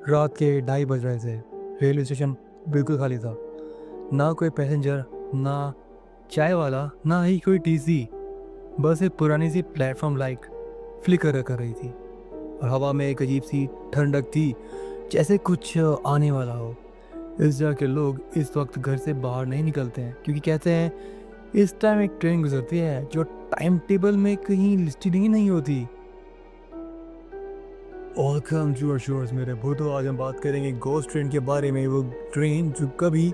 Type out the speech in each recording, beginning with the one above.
रात के 2:30 बज रहे थे। रेलवे स्टेशन बिल्कुल खाली था। ना कोई पैसेंजर, ना चाय वाला, ना ही कोई टीसी। बस एक पुरानी सी प्लेटफॉर्म लाइट फ्लिकर कर रही थी और हवा में एक अजीब सी ठंडक थी, जैसे कुछ आने वाला हो। इस जगह के लोग इस वक्त घर से बाहर नहीं निकलते हैं क्योंकि कहते हैं इस टाइम एक ट्रेन गुजरती है जो टाइम टेबल में कहीं लिस्टेड ही नहीं होती। वेलकम टू आवर शोर्स मेरे भूतो। आज हम बात करेंगे गोस्ट ट्रेन के बारे में, वो ट्रेन जो कभी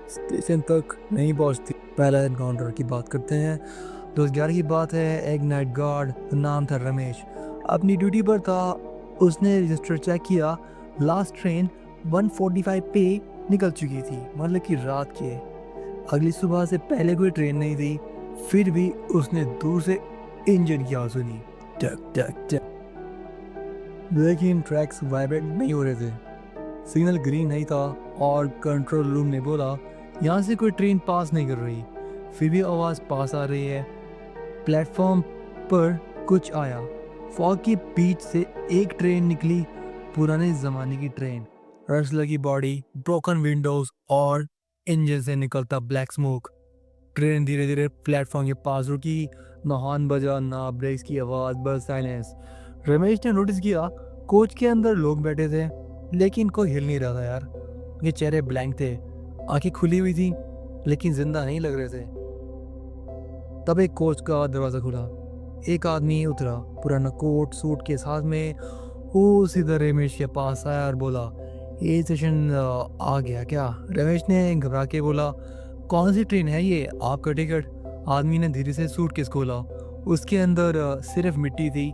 स्टेशन तक नहीं पहुंचती। पहला एनकाउंटर की बात करते हैं। 2011 की बात है। एक नाइट गार्ड, नाम था रमेश, अपनी ड्यूटी पर था। उसने रजिस्टर चेक किया, लास्ट ट्रेन 1:45 पे निकल चुकी थी, मतलब कि रात के। अगली सुबह से पहले कोई ट्रेन नहीं थी। फिर भी उसने दूर से इंजन की आवाज़ सुनी, टक टक टक, लेकिन ट्रैक्स वाइब्रेट नहीं हो रहे थे। सिग्नल ग्रीन नहीं था और कंट्रोल रूम ने बोला यहाँ से कोई ट्रेन पास नहीं कर रही। फिर भी आवाज़ पास आ रही है। प्लेटफॉर्म पर कुछ आया। फॉग के बीच से एक ट्रेन निकली, पुराने ज़माने की ट्रेन। रश लगी बॉडी, ब्रोकन विंडोज और इंजन से निकलता ब्लैक स्मोक। ट्रेन धीरे धीरे प्लेटफॉर्म के पास रुकी। ना हॉर्न बजा, ना ब्रेक्स की आवाज़, बस साइलेंस। रमेश ने नोटिस किया कोच के अंदर लोग बैठे थे, लेकिन कोई हिल नहीं रहा था यार। उनके चेहरे ब्लैंक थे, आंखें खुली हुई थी, लेकिन जिंदा नहीं लग रहे थे। तब एक कोच का दरवाज़ा खुला। एक आदमी उतरा, पुराना कोट सूट के साथ में। वो सीधा रमेश के पास आया और बोला ये स्टेशन आ गया क्या? रमेश ने घबरा के बोला कौन सी ट्रेन है ये? आपका टिकट। आदमी ने धीरे से सूटकेस खोला। उसके अंदर सिर्फ मिट्टी थी,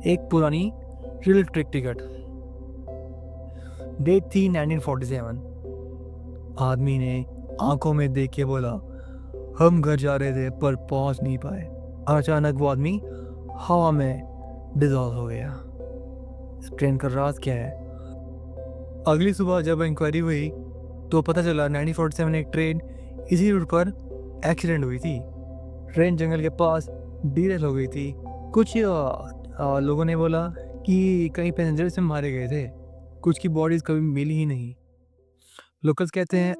एक पुरानी रेल ट्रैक टिकट। डेट थी 1947। आदमी ने आंखों में देख के बोला हम घर जा रहे थे पर पहुंच नहीं पाए। अचानक वो आदमी हवा में डिसॉल्व हो गया। इस ट्रेन का राज क्या है? अगली सुबह जब इंक्वायरी हुई तो पता चला 1947 एक ट्रेन इसी रूट पर एक्सीडेंट हुई थी। ट्रेन जंगल के पास डीरेल हो गई थी। कुछ लोगों ने बोला कि कई पैसेंजर इसमें मारे गए थे, कुछ की बॉडीज कभी मिली ही नहीं। लोकल्स कहते हैं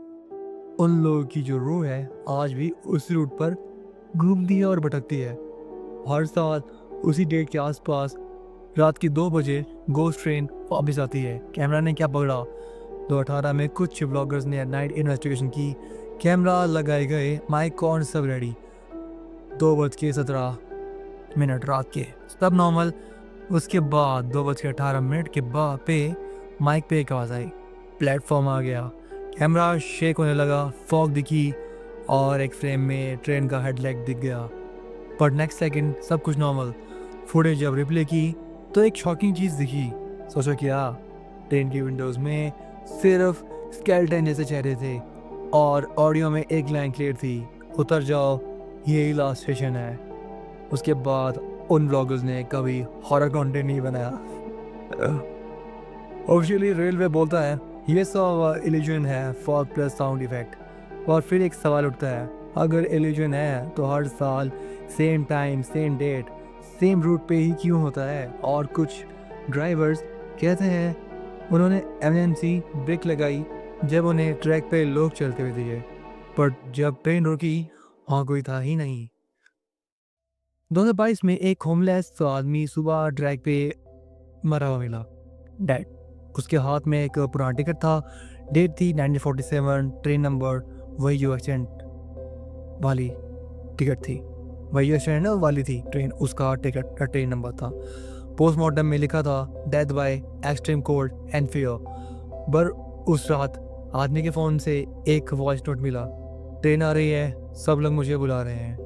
उन लोगों की जो रूह है आज भी उसी रूट पर घूमती है और भटकती है। हर साल उसी डेट के आसपास रात की 2 बजे गोस्ट ट्रेन वापस आती है। कैमरा ने क्या पकड़ा? 2018 में कुछ ब्लॉगर्स ने नाइट इन्वेस्टिगेशन की। कैमरा लगाए गए, माइक ऑन, सब रेडी। 2:17 रात के, सब नॉर्मल। उसके बाद 2:18 के बाद पे माइक पे एक आवाज़ आई, प्लेटफॉर्म आ गया। कैमरा शेक होने लगा, फॉग दिखी और एक फ्रेम में ट्रेन का हेडलाइट दिख गया। पर नेक्स्ट सेकंड सब कुछ नॉर्मल। फुटेज जब रिप्ले की तो एक शॉकिंग चीज़ दिखी। सोचो क्या? ट्रेन की विंडोज़ में सिर्फ स्केलेटन जैसे चेहरे थे और ऑडियो में एक लाइन क्लियर थी, उतर जाओ, यही लास्ट स्टेशन है। उसके बाद उन ब्लॉगर्स ने कभी हॉरर कंटेंट नहीं बनाया। ऑफिशियली रेलवे बोलता है ये सब इल्यूजन है, फॉग प्लस साउंड इफेक्ट। और फिर एक सवाल उठता है, अगर इल्यूजन है तो हर साल same time, same date, same route पे ही क्यों होता है? और कुछ ड्राइवर्स कहते हैं उन्होंने एमरजेंसी ब्रेक लगाई जब उन्हें ट्रैक पे लोग चलते हुए दिखे, पर जब ट्रेन रुकी वहाँ कोई था ही नहीं। 2022 में एक होमलेस आदमी सुबह ट्रैक पे मरा हुआ मिला, डेड। उसके हाथ में एक पुराना टिकट था। डेट थी 1947, ट्रेन नंबर वही जो एक्सीडेंट वाली टिकट थी, वही एक्सीडेंट वाली थी ट्रेन, उसका टिकट ट्रेन नंबर था। पोस्टमार्टम में लिखा था death by extreme cold and fear. पर उस रात आदमी के फ़ोन से एक वॉइस नोट मिला, ट्रेन आ रही है, सब लोग मुझे बुला रहे हैं।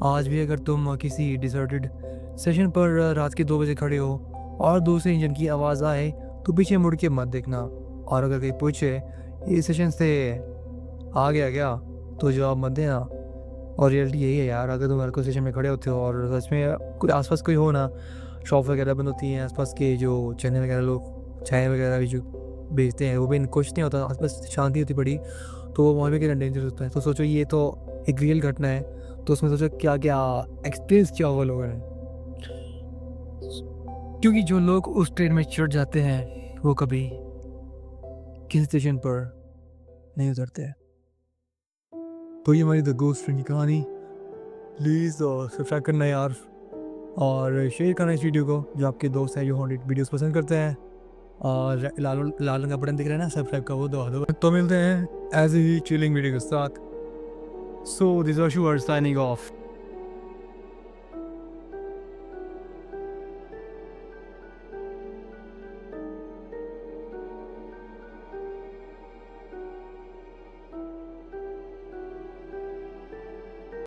आज भी अगर तुम किसी डिजर्टेड स्टेशन पर रात के 2 बजे खड़े हो और दूसरे इंजन की आवाज़ आए तो पीछे मुड़ के मत देखना। और अगर कोई पूछे ये स्टेशन से आ गया क्या, तो जवाब मत देना। और रियलिटी यही है यार, अगर तुम हर कोई स्टेशन में खड़े होते हो और सच में कोई आसपास कोई हो ना, शॉप वगैरह बंद होती हैं, आसपास के जो चने वगैरह लोग चाय वगैरह भी जो बेचते हैं वो भी कुछ नहीं होता, आसपास शांति होती बड़ी, तो वहाँ पे कितना डेंजरस होता है। तो सोचो ये तो एक रियल घटना है, तो उसमें सोचो क्या क्या एक्सपीरियंस किया होगा लोगों ने। क्योंकि जो लोग उस ट्रेन में चढ़ जाते हैं वो कभी किसी स्टेशन पर नहीं उतरते हैं। तो ये हमारी द गोस्ट ट्रेन की कहानी। प्लीज़ सब्सक्राइब करना यार, और शेयर करना इस वीडियो को जो आपके दोस्त हैं जो हॉन्टेड वीडियोस पसंद करते हैं। और लाल लाल रंग का बटन दिख रहा है ना सब्सक्राइब का, वो दबा दो। तो मिलते हैं ऐसे ही चिलिंग वीडियो के साथ। So this was signing off.